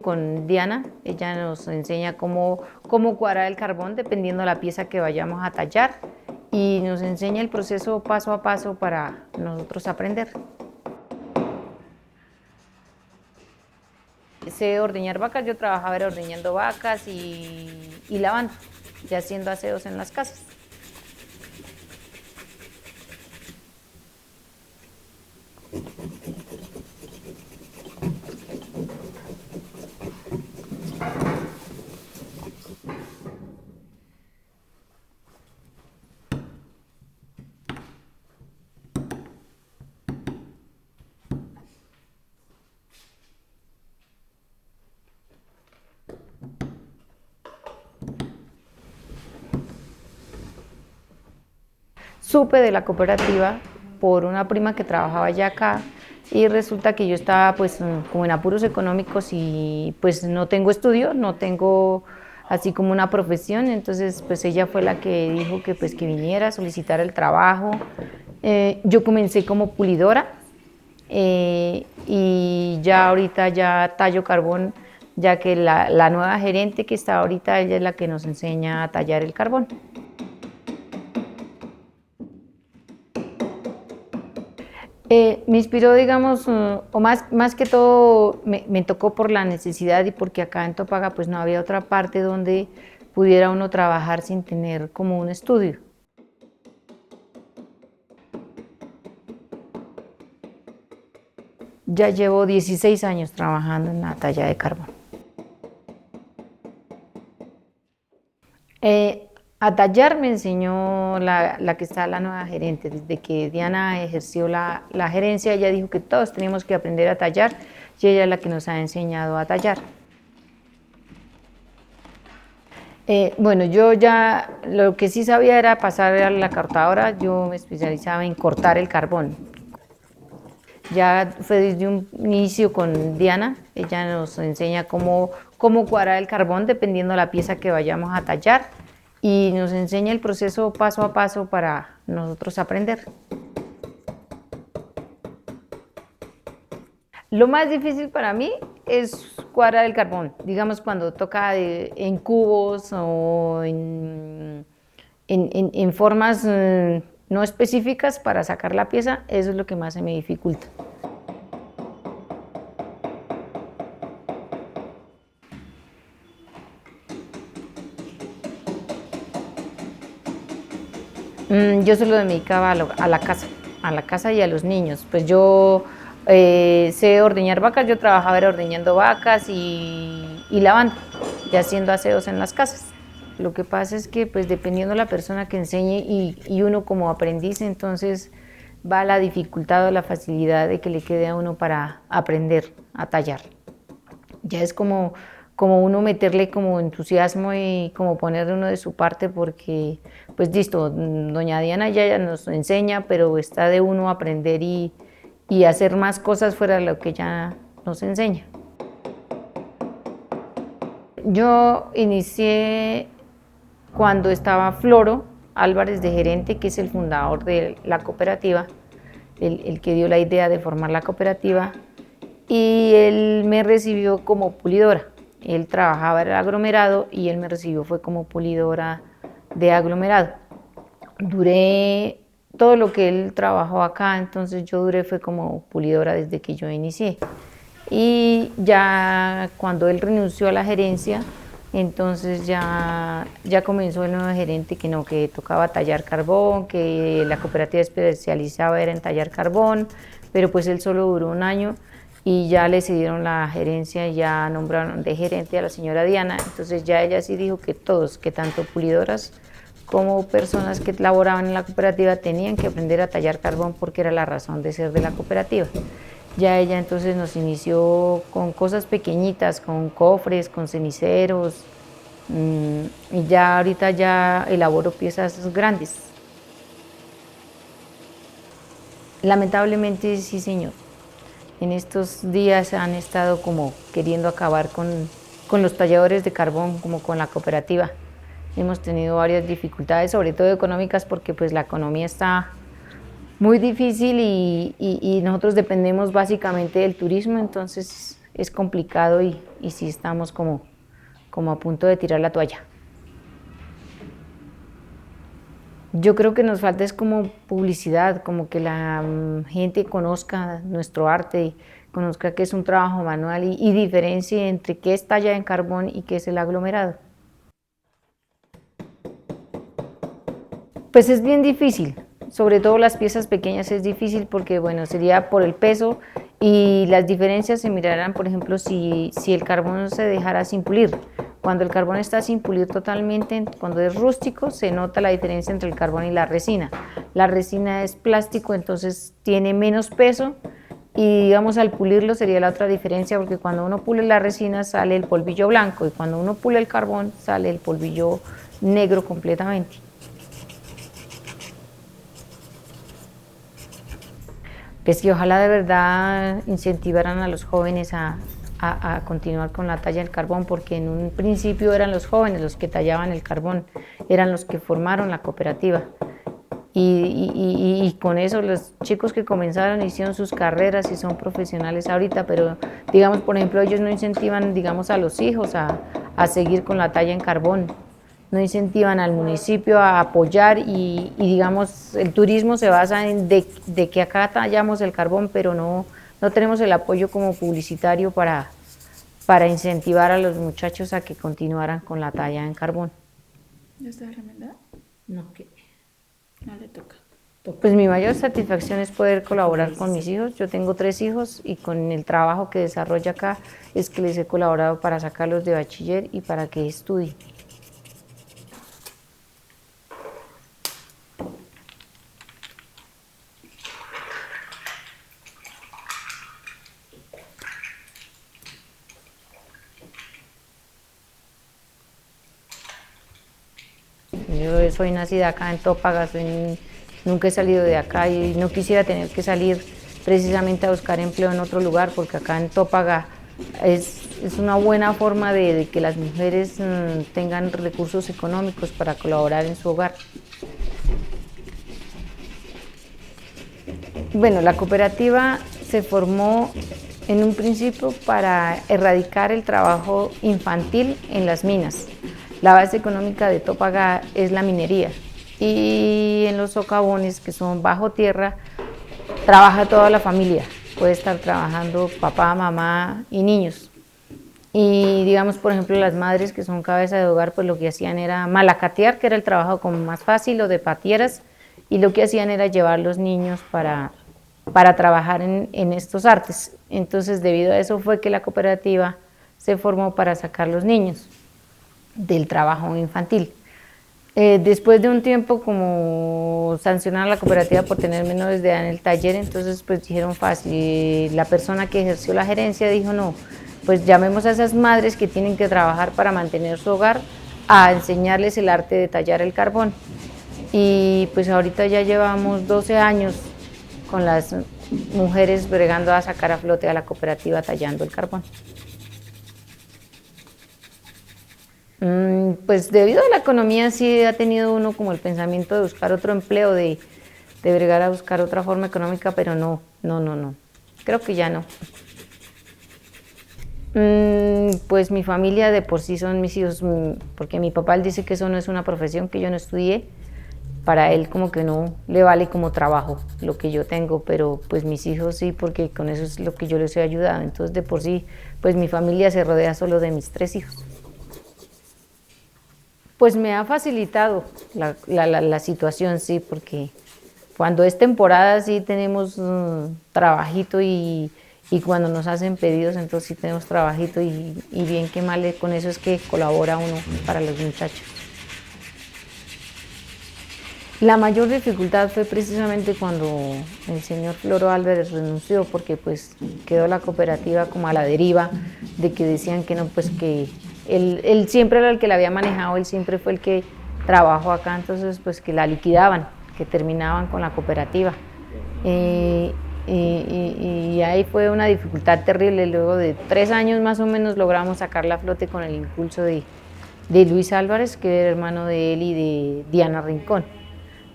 Con Diana, ella nos enseña cómo cuadrar el carbón dependiendo de la pieza que vayamos a tallar y nos enseña el proceso paso a paso para nosotros aprender. Sé ordeñar vacas, yo trabajaba era ordeñando vacas y lavando y haciendo aseos en las casas. Supe de la cooperativa por una prima que trabajaba ya acá y resulta que yo estaba pues como en apuros económicos y pues no tengo estudio, no tengo así como una profesión, entonces pues ella fue la que dijo que pues que viniera a solicitar el trabajo. Yo comencé como pulidora y ya ahorita ya tallo carbón, ya que la nueva gerente que está ahorita, ella es la que nos enseña a tallar el carbón. Me inspiró, digamos, o más que todo me tocó por la necesidad y porque acá en Topaga pues no había otra parte donde pudiera uno trabajar sin tener como un estudio. Ya llevo 16 años trabajando en la talla de carbón. A tallar me enseñó la que está la nueva gerente. Desde que Diana ejerció la gerencia, ella dijo que todos teníamos que aprender a tallar y ella es la que nos ha enseñado a tallar. Bueno, yo ya lo que sí sabía era pasar a la cortadora, yo me especializaba en cortar el carbón. Ya fue desde un inicio con Diana, ella nos enseña cómo cuadrar el carbón dependiendo de la pieza que vayamos a tallar y nos enseña el proceso paso a paso para nosotros aprender. Lo más difícil para mí es cuadrar el carbón, digamos cuando toca en cubos o en formas no específicas para sacar la pieza, eso es lo que más se me dificulta. Yo solo me dedicaba a la casa y a los niños. Pues yo sé ordeñar vacas, yo trabajaba era ordeñando vacas y lavando y haciendo aseos en las casas. Lo que pasa es que pues dependiendo de la persona que enseñe y uno como aprendiz, entonces va la dificultad o la facilidad de que le quede a uno para aprender a tallar. Ya es como uno meterle como entusiasmo y como ponerle uno de su parte porque, pues listo, doña Diana ya nos enseña, pero está de uno aprender y hacer más cosas fuera de lo que ella nos enseña. Yo inicié cuando estaba Floro Álvarez de gerente, que es el fundador de la cooperativa, el que dio la idea de formar la cooperativa, y él me recibió como pulidora. Él trabajaba en el aglomerado y él me recibió fue como pulidora de aglomerado. Duré todo lo que él trabajó acá, entonces yo duré fue como pulidora desde que yo inicié. Y ya cuando él renunció a la gerencia, entonces ya comenzó el nuevo gerente que no, que tocaba tallar carbón, que la cooperativa especializada era en tallar carbón, pero pues él solo duró un año y ya le cedieron la gerencia y ya nombraron de gerente a la señora Diana, entonces ya ella sí dijo que todos, que tanto pulidoras como personas que laboraban en la cooperativa tenían que aprender a tallar carbón porque era la razón de ser de la cooperativa. Ya ella entonces nos inició con cosas pequeñitas, con cofres, con ceniceros, y ya ahorita ya elaboro piezas grandes. Lamentablemente sí, señor. En estos días han estado como queriendo acabar con los talladores de carbón, como con la cooperativa. Hemos tenido varias dificultades, sobre todo económicas, porque pues la economía está muy difícil y nosotros dependemos básicamente del turismo, entonces es complicado y sí estamos como a punto de tirar la toalla. Yo creo que nos falta es como publicidad, como que la gente conozca nuestro arte, conozca que es un trabajo manual y diferencie entre qué es talla en carbón y qué es el aglomerado. Pues es bien difícil, sobre todo las piezas pequeñas es difícil porque, bueno, sería por el peso y las diferencias se mirarán, por ejemplo, si el carbón se dejara sin pulir. Cuando el carbón está sin pulir totalmente, cuando es rústico, se nota la diferencia entre el carbón y la resina. La resina es plástico, entonces tiene menos peso y, digamos, al pulirlo sería la otra diferencia, porque cuando uno pule la resina sale el polvillo blanco y cuando uno pule el carbón sale el polvillo negro completamente. Pues que ojalá de verdad incentivaran a los jóvenes a continuar con la talla del carbón, porque en un principio eran los jóvenes los que tallaban el carbón, eran los que formaron la cooperativa. Y con eso los chicos que comenzaron hicieron sus carreras y son profesionales ahorita, pero digamos, por ejemplo, ellos no incentivan, digamos, a los hijos a seguir con la talla en carbón, no incentivan al municipio a apoyar digamos, el turismo se basa en de que acá tallamos el carbón, pero no tenemos el apoyo como publicitario para incentivar a los muchachos a que continuaran con la talla en carbón. ¿Ya está remendada? No, que No le toca. pues mi mayor satisfacción es poder colaborar con mis hijos. Yo tengo 3 hijos y con el trabajo que desarrolla acá es que les he colaborado para sacarlos de bachiller y para que estudien. Yo soy nacida acá en Tópaga, nunca he salido de acá y no quisiera tener que salir precisamente a buscar empleo en otro lugar, porque acá en Tópaga es una buena forma de que las mujeres tengan recursos económicos para colaborar en su hogar. Bueno, la cooperativa se formó en un principio para erradicar el trabajo infantil en las minas. La base económica de Tópaga es la minería y en los socavones, que son bajo tierra, trabaja toda la familia. Puede estar trabajando papá, mamá y niños. Y digamos, por ejemplo, las madres que son cabeza de hogar, pues lo que hacían era malacatear, que era el trabajo como más fácil, o de patieras, y lo que hacían era llevar los niños para trabajar en estos artes. Entonces, debido a eso fue que la cooperativa se formó para sacar los niños del trabajo infantil. Después de un tiempo, como sancionar a la cooperativa por tener menores de edad en el taller, entonces pues dijeron fácil, la persona que ejerció la gerencia dijo no, pues llamemos a esas madres que tienen que trabajar para mantener su hogar a enseñarles el arte de tallar el carbón. Y pues ahorita ya llevamos 12 años con las mujeres bregando a sacar a flote a la cooperativa tallando el carbón. Pues debido a la economía sí ha tenido uno como el pensamiento de buscar otro empleo, de bregar a buscar otra forma económica, pero no, creo que ya no. Pues mi familia de por sí son mis hijos, porque mi papá él dice que eso no es una profesión, que yo no estudié, para él como que no le vale como trabajo lo que yo tengo, pero pues mis hijos sí, porque con eso es lo que yo les he ayudado, entonces de por sí pues mi familia se rodea solo de mis 3 hijos. Pues me ha facilitado la situación, sí, porque cuando es temporada sí tenemos trabajito y cuando nos hacen pedidos entonces sí tenemos trabajito y bien que mal con eso es que colabora uno para los muchachos. La mayor dificultad fue precisamente cuando el señor Floro Álvarez renunció, porque pues quedó la cooperativa como a la deriva, de que decían que no, pues que él siempre era el que la había manejado, él siempre fue el que trabajó acá, entonces pues que la liquidaban, que terminaban con la cooperativa. Y ahí fue una dificultad terrible. Luego de 3 años más o menos logramos sacarla a flote con el impulso de Luis Álvarez, que era hermano de él y de Diana Rincón.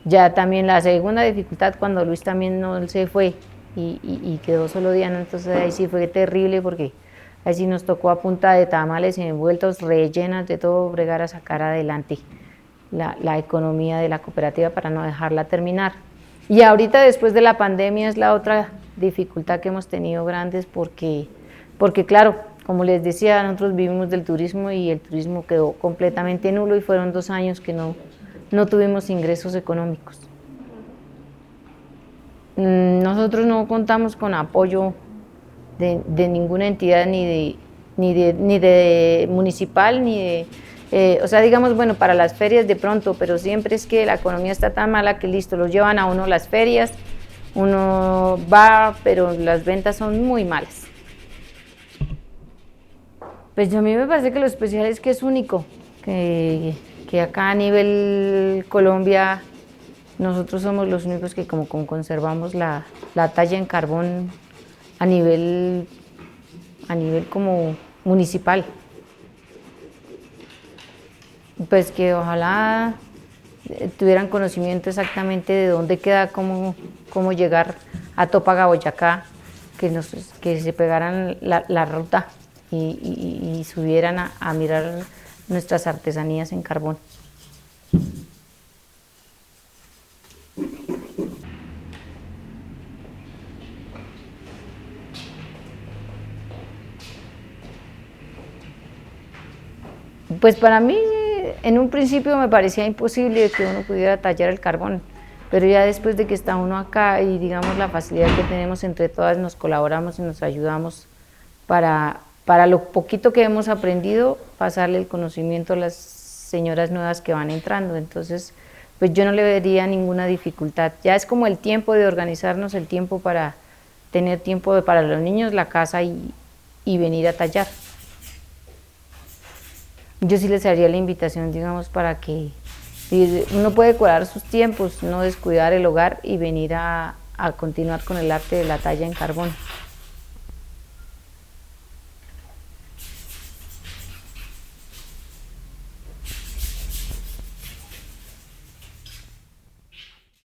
Ya también la segunda dificultad, cuando Luis también no se fue y quedó solo Diana, entonces ahí sí fue terrible, porque Así nos tocó a punta de tamales envueltos, rellenas de todo, bregar a sacar adelante la economía de la cooperativa para no dejarla terminar. Y ahorita después de la pandemia es la otra dificultad que hemos tenido grandes porque claro, como les decía, nosotros vivimos del turismo y el turismo quedó completamente nulo y fueron 2 años que no tuvimos ingresos económicos. Nosotros no contamos con apoyo de ninguna entidad, ni de municipal, ni de... o sea, digamos, bueno, para las ferias de pronto, pero siempre es que la economía está tan mala que listo, los llevan a uno a las ferias, uno va, pero las ventas son muy malas. Pues a mí me parece que lo especial es que es único, que acá a nivel Colombia nosotros somos los únicos que como conservamos la talla en carbón a nivel como municipal. Pues que ojalá tuvieran conocimiento exactamente de dónde queda, cómo llegar a Topaga, Boyacá, que se pegaran la ruta y subieran a mirar nuestras artesanías en carbón. Pues para mí, en un principio me parecía imposible que uno pudiera tallar el carbón, pero ya después de que está uno acá y digamos la facilidad que tenemos entre todas, nos colaboramos y nos ayudamos para lo poquito que hemos aprendido, pasarle el conocimiento a las señoras nuevas que van entrando. Entonces, pues yo no le vería ninguna dificultad. Ya es como el tiempo de organizarnos, el tiempo para tener tiempo para los niños, la casa y venir a tallar. Yo sí les haría la invitación, digamos, para que uno puede cuidar sus tiempos, no descuidar el hogar y venir a continuar con el arte de la talla en carbón.